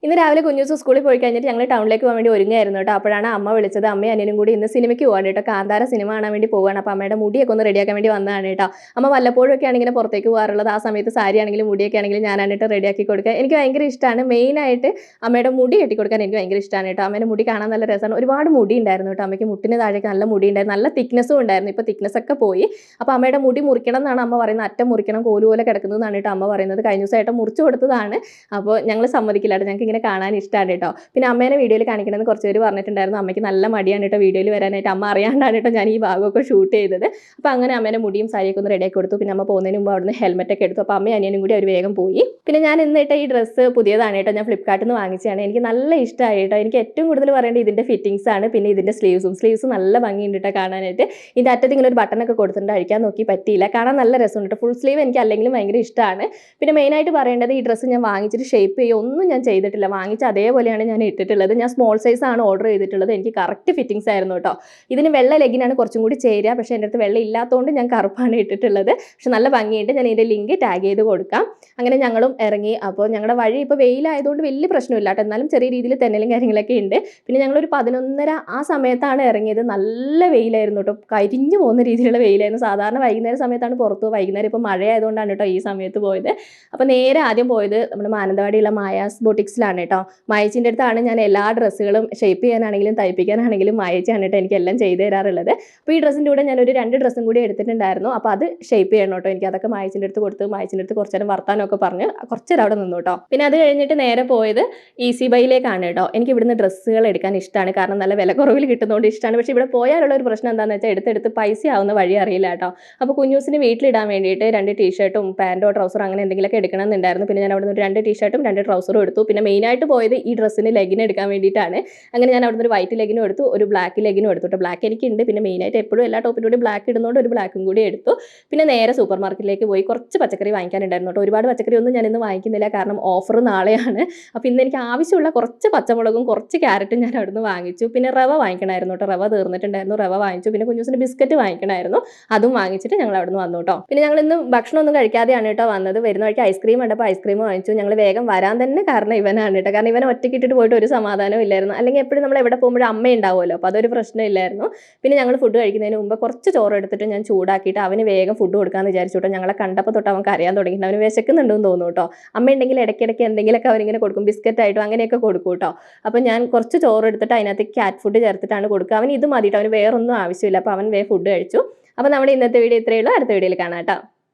ഇന്ന് രാവിലെ കുഞ്ഞൂസ് സ്കൂളിൽ പോയി കഴിഞ്ഞിട്ട് ഞങ്ങൾ ടൗണിലേക്ക് പോകാൻ വേണ്ടി ഒരുങ്ങായിരുന്നു കേട്ടോ. അപ്പോഴാണ് അമ്മ വിളിച്ചത്. അമ്മയും അനിയനും കൂടി ഇന്ന് സിനിമയ്ക്ക് പോകാൻ കേട്ടോ. കാന്താര സിനിമ കാണാൻ വേണ്ടി പോവുകയാണ്. അപ്പോൾ അമ്മയുടെ മുടിയൊക്കെ ഒന്ന് റെഡിയാക്കാൻ വേണ്ടി വന്നതാണ് കേട്ടോ. അമ്മ വല്ലപ്പോഴും ഒക്കെയാണ് ഇങ്ങനെ പുറത്തേക്ക് പോകാറുള്ളത്. ആ സമയത്ത് സാരി ആണെങ്കിലും മുടിയൊക്കെ ആണെങ്കിലും ഞാനാണ് കേട്ടോ റെഡിയാക്കി കൊടുക്കുക. എനിക്ക് ഭയങ്കര ഇഷ്ടമാണ്. മെയിനായിട്ട് അമ്മയുടെ മുടി കെട്ടി കൊടുക്കാൻ എനിക്ക് ഭയങ്കര ഇഷ്ടമാണ് കേട്ടോ. അമ്മേൻ്റെ മുടി കാണാൻ നല്ല രസമാണ്. ഒരുപാട് മുടി ഉണ്ടായിരുന്നു കേട്ടോ. അമ്മയ്ക്ക് മുട്ടിന് താഴേക്ക് നല്ല മുടി ഉണ്ടായിരുന്നു. നല്ല തിക്നെസ്സും ഉണ്ടായിരുന്നു. ഇപ്പോൾ തിക്നെസ് ഒക്കെ പോയി. അപ്പോൾ അമ്മയുടെ മുടി മുറിക്കണം എന്നാണ് അമ്മ പറയുന്നത്. അറ്റം മുറിക്കണം, കോല് പോലെ കിടക്കുന്നതെന്നാണ് കേട്ടോ അമ്മ പറയുന്നത്. കഴിഞ്ഞ ദിവസമായിട്ട് മുറിച്ച് കൊടുത്തതാണ്. അപ്പോൾ ഞങ്ങൾ സമ്മതിക്കില്ല കേട്ടോ. ഞങ്ങൾക്ക് ഇങ്ങനെ കാണാൻ ഇഷ്ടമാണ് കേട്ടോ. പിന്നെ അമ്മേനെ വീഡിയോയിൽ കാണിക്കണമെന്ന് കുറച്ച് പേര് പറഞ്ഞിട്ടുണ്ടായിരുന്നു. അമ്മയ്ക്ക് നല്ല മടിയാണ് കേട്ടോ വീഡിയോയിൽ വരാനായിട്ട്. അമ്മ അറിയാണ്ടാണ് കേട്ടോ ഞാൻ ഈ ഭാഗമൊക്കെ ഷൂട്ട് ചെയ്തത്. അപ്പോൾ അങ്ങനെ അമ്മേനെ മുടിയും സാരിയൊക്കെ ഒന്ന് റെഡിയാക്കി കൊടുത്തു. പിന്നെ അമ്മ പോകുന്നതിന് മുമ്പ് അവിടുന്ന് ഹെൽമെറ്റൊക്കെ എടുത്തു. അപ്പോൾ അമ്മയും അനിയനും കൂടി അവർ വേഗം പോയി. പിന്നെ ഞാൻ ഇന്നിട്ട് ഈ ഡ്രസ്സ് പുതിയതാണ് കേട്ടോ. ഞാൻ ഫ്ലിപ്കാർട്ടിൽ നിന്ന് വാങ്ങിച്ചതാണ്. എനിക്ക് നല്ല ഇഷ്ടമായി കേട്ടോ. എനിക്ക് ഏറ്റവും കൂടുതൽ പറയേണ്ടത് ഇതിൻ്റെ ഫിറ്റിങ്സ് ആണ്. പിന്നെ ഇതിൻ്റെ സ്ലീവ്സ് നല്ല ഭംഗിയുണ്ട് കേട്ടോ കാണാനായിട്ട്. ഇതിൻ്റെ അറ്റത്ത് ഇങ്ങനെ ഒരു ബട്ടണൊക്കെ കൊടുത്തിട്ടുണ്ട്. അഴിക്കാൻ നോക്കി പറ്റിയില്ല. കാണാൻ നല്ല രസമുണ്ട് കേട്ടോ. ഫുൾ സ്ലീവ് എനിക്ക് അല്ലെങ്കിലും ഭയങ്കര ഇഷ്ടമാണ്. പിന്നെ മെയിനായിട്ട് പറയേണ്ടത് ഈ ഡ്രസ്സ് ഞാൻ വാങ്ങിച്ചിട്ട് ഷേപ്പ് ചെയ്യുക ഒന്നും ഞാൻ ചെയ്തിട്ടില്ല. വാങ്ങിച്ച അതേപോലെയാണ് ഞാൻ ഇട്ടിട്ടുള്ളത്. ഞാൻ സ്മോൾ സൈസ് ആണ് ഓർഡർ ചെയ്തിട്ടുള്ളത്. എനിക്ക് കറക്റ്റ് ഫിറ്റിങ്സ് ആയിരുന്നു കേട്ടോ. ഇതിന് വെള്ള ലെഗിനാണ് കുറച്ചും കൂടി ചേരുക. പക്ഷേ എൻ്റെ അടുത്ത് വെള്ള ഇല്ലാത്തതുകൊണ്ട് ഞാൻ കറുപ്പാണ് ഇട്ടിട്ടുള്ളത്. പക്ഷെ നല്ല ഭംഗിയുണ്ട്. ഞാൻ ഇതിൻ്റെ ലിങ്ക് ടാഗ് ചെയ്ത് കൊടുക്കാം. അങ്ങനെ ഞങ്ങളും ഇറങ്ങി. അപ്പോൾ ഞങ്ങളുടെ വഴി ഇപ്പോൾ വെയിലായതുകൊണ്ട് വലിയ പ്രശ്നമില്ല കേട്ടോ. എന്നാലും ചെറിയ രീതിയിൽ തെന്നലും കാര്യങ്ങളൊക്കെ ഉണ്ട്. പിന്നെ ഞങ്ങളൊരു 11:30 ആ സമയത്താണ് ഇറങ്ങിയത്. നല്ല വെയിലായിരുന്നു കേട്ടോ. കരിഞ്ഞു പോകുന്ന രീതിയിലുള്ള വെയിലായിരുന്നു. സാധാരണ വൈകുന്നേരം സമയത്താണ് പുറത്ത്. വൈകുന്നേരം ഇപ്പോൾ മഴയായതുകൊണ്ടാണ് കേട്ടോ ഈ സമയത്ത് പോയത്. അപ്പോൾ നേരെ ആദ്യം പോയത് നമ്മുടെ മാനന്തവാടിയുള്ള മായാസ് ബൊട്ടിക്സിലാണ് കേട്ടോ. മായച്ചിൻ്റെ അടുത്താണ് ഞാൻ എല്ലാ ഡ്രസ്സുകളും ഷേപ്പ് ചെയ്യാനാണെങ്കിലും തയ്പ്പിക്കാനാണെങ്കിലും മായച്ചാണ് കേട്ടോ എനിക്ക് എല്ലാം ചെയ്ത് തരാറുള്ളത്. അപ്പോൾ ഈ ഡ്രസ്സിൻ്റെ കൂടെ ഞാനൊരു 2 ഡ്രസ്സും കൂടി എടുത്തിട്ടുണ്ടായിരുന്നു. അപ്പോൾ അത് ഷേപ്പ് ചെയ്യണം കേട്ടോ. എനിക്ക് അതൊക്കെ മായച്ചിൻ്റെ അടുത്ത് കൊടുത്ത് മായച്ചിൻ്റെ അടുത്ത് കുറച്ച് നേരം വർത്താനമൊക്കെ പറഞ്ഞ് കുറച്ച് നേരം അവിടെ നിന്നു കേട്ടോ. പിന്നെ അത് കഴിഞ്ഞിട്ട് നേരെ പോയത് ഈസി ബൈയിലേക്കാണ് കേട്ടോ. എനിക്ക് ഇവിടുന്ന് ഡ്രസ്സുകൾ എടുക്കാൻ ഇഷ്ടമാണ്. കാരണം നല്ല വില കുറവിൽ കിട്ടുന്നതുകൊണ്ട് ഇഷ്ടമാണ്. പക്ഷേ ഇവിടെ പോയാലുള്ള ഒരു പ്രശ്നം എന്താണെന്ന് വെച്ചാൽ എടുത്തെടുത്ത് പൈസ ആവുന്ന വഴി അറിയില്ല കേട്ടോ. അപ്പോൾ കുഞ്ഞൂസിന് വീട്ടിലിടാൻ വേണ്ടിയിട്ട് 2 ടീഷർട്ടും പാൻറ്റോ ട്രൗസറോ അങ്ങനെ എന്തെങ്കിലുമൊക്കെ എടുക്കണമെന്നുണ്ടായിരുന്നു. പിന്നെ ഞാൻ അവിടെ നിന്ന് 2 ടീഷർട്ടും 2 ട്രൗസറും എടുത്തു. പിന്നെ മെയിനായിട്ട് പോയത് ഈ ഡ്രസ്സിന് ലെഗിൻ എടുക്കാൻ വേണ്ടിയിട്ടാണ്. അങ്ങനെ ഞാൻ അവിടെ നിന്ന് ഒരു വൈറ്റ് ലെഗിനും എടുത്തു, ഒരു ബ്ലാക്ക് ലെഗിനും എടുത്തു കേട്ടോ. ബ്ലാക്ക് എനിക്കുണ്ട്. പിന്നെ മെയിനായിട്ട് എപ്പോഴും എല്ലാ ടോപ്പിൻ്റെ കൂടി ബ്ലാക്ക് ഇടുന്നതുകൊണ്ട് ഒരു ബ്ലാക്കും കൂടി എടുത്തു. പിന്നെ നേരെ സൂപ്പർ മാർക്കറ്റിലേക്ക് പോയി കുറച്ച് പച്ചക്കറി വാങ്ങിക്കാനുണ്ടായിരുന്നു കേട്ടോ. ഒരുപാട് പച്ചക്കറി ഒന്നും ഞാൻ ഇന്ന് വാങ്ങിക്കുന്നില്ല. കാരണം ഓഫർ നാളെയാണ്. അപ്പോൾ ഇന്ന് എനിക്ക് ആവശ്യമുള്ള കുറച്ച് പച്ചമുളകും കുറച്ച് ക്യാരറ്റും ഞാൻ അവിടെ നിന്ന് വാങ്ങിച്ചു. പിന്നെ റവ വാങ്ങിക്കണമായിരുന്നു കേട്ടോ. റവ തീർന്നിട്ടുണ്ടായിരുന്നു. റവ വാങ്ങിച്ചു. പിന്നെ കുഞ്ഞൂസിന് ബിസ്ക്കറ്റ് വാങ്ങിക്കണമായിരുന്നു. അതും വാങ്ങിച്ചിട്ട് ഞങ്ങൾ അവിടെ നിന്ന് വന്നു കേട്ടോ. പിന്നെ ഞങ്ങൾ ഇന്ന് ഭക്ഷണമൊന്നും കഴിക്കാതെയാണ് കേട്ടോ വന്നത്. വരുന്ന വഴിക്ക് ഐസ്ക്രീം കണ്ടപ്പോൾ ഐസ്ക്രീം വാങ്ങിച്ചു. ഞങ്ങൾ വേഗം വരാൻ തന്നെ കാരണം ഇവനാണ് കേട്ടോ. കാരണം ഇവനെ ഒറ്റയ്ക്ക് ഇട്ടിട്ട് പോയിട്ട് ഒരു സമാധാനവും ഇല്ലായിരുന്നു. അല്ലെങ്കിൽ എപ്പോഴും നമ്മൾ എവിടെ പോകുമ്പോഴും അമ്മ ഉണ്ടാവുമല്ലോ. അപ്പോൾ അതൊരു പ്രശ്നമില്ലായിരുന്നു. പിന്നെ ഞങ്ങൾ ഫുഡ് കഴിക്കുന്നതിന് മുമ്പ് കുറച്ച് ചോറ് എടുത്തിട്ട് ഞാൻ ചൂടാക്കിയിട്ട് അവന് വേഗം ഫുഡ് കൊടുക്കാമെന്ന് വിചാരിച്ചു കേട്ടോ. ഞങ്ങളെ കണ്ടപ്പോൾ തൊട്ട് അവൻ കരയാൻ തുടങ്ങിയിട്ട് അവന് വിശക്കുന്നുണ്ടെന്ന് തോന്നുന്നു കേട്ടോ. അമ്മ ഉണ്ടെങ്കിൽ ഇടയ്ക്കിടയ്ക്ക് എന്തെങ്കിലുമൊക്കെ അവനിങ്ങനെ കൊടുക്കും. ബിസ്ക്കറ്റായിട്ടും അങ്ങനെയൊക്കെ കൊടുക്കും കേട്ടോ. അപ്പോൾ ഞാൻ കുറച്ച് ചോറ് എടുത്തിട്ട് അതിനകത്ത് ക്യാറ്റ് ഫുഡ് ചേർത്തിട്ടാണ് കൊടുക്കുക. അവൻ ഇത് മതിയിട്ട് അവന് വേറൊന്നും ആവശ്യമില്ല. അപ്പോൾ അവൻ ഫുഡ് കഴിച്ചു. അപ്പോൾ നമ്മുടെ ഇന്നത്തെ വീഡിയോ ഇത്രയേ ഉള്ളൂ. അടുത്ത വീഡിയോയിൽ കാണാം കേട്ടോ.